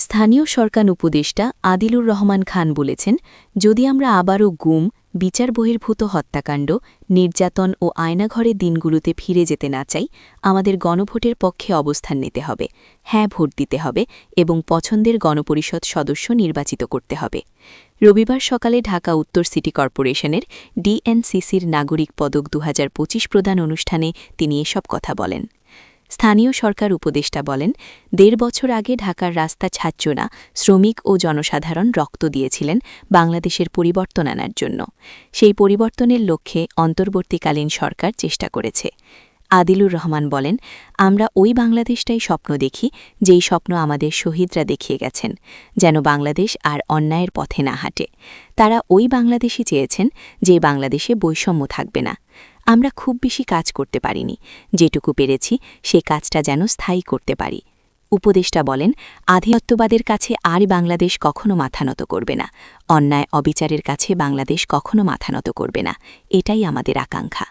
স্থানীয় সরকার উপদেষ্টা আদিলুর রহমান খান বলেছেন, যদি আমরা আবারও গুম, বিচার বহির্ভূত হত্যাকাণ্ড, নির্যাতন ও আয়নাঘরের দিনগুলোতে ফিরে যেতে না চাই, আমাদের গণভোটের পক্ষে অবস্থান নিতে হবে, হ্যাঁ ভোট দিতে হবে এবং পছন্দের গণপরিষদ সদস্য নির্বাচিত করতে হবে। রবিবার সকালে ঢাকা উত্তর সিটি কর্পোরেশনের ডিএনসিসির নাগরিক পদক 2025 প্রদান অনুষ্ঠানে তিনি এসব কথা বলেন। স্থানীয় সরকার উপদেষ্টা বলেন, ১.৫ বছর আগে ঢাকার রাস্তা ছাড়ছ না, শ্রমিক ও জনসাধারণ রক্ত দিয়েছিলেন বাংলাদেশের পরিবর্তন আনার জন্য। সেই পরিবর্তনের লক্ষ্যে অন্তর্বর্তীকালীন সরকার চেষ্টা করেছে। আদিলুর রহমান বলেন, আমরা ওই বাংলাদেশটাই স্বপ্ন দেখি যেই স্বপ্ন আমাদের শহীদরা দেখিয়ে গেছেন, যেন বাংলাদেশ আর অন্যায়ের পথে না হাঁটে। তারা ওই বাংলাদেশই চেয়েছেন, যে বাংলাদেশে বৈষম্য থাকবে না। আমরা খুব বেশি কাজ করতে পারিনি, যেটুকু পেরেছি সে কাজটা যেন স্থায়ী করতে পারি। উপদেষ্টা বলেন, আধিপত্যবাদের কাছে আর বাংলাদেশ কখনো মাথা নত করবে না, অন্যায় অবিচারের কাছে বাংলাদেশ কখনো মাথা নত করবে না, এটাই আমাদের আকাঙ্ক্ষা।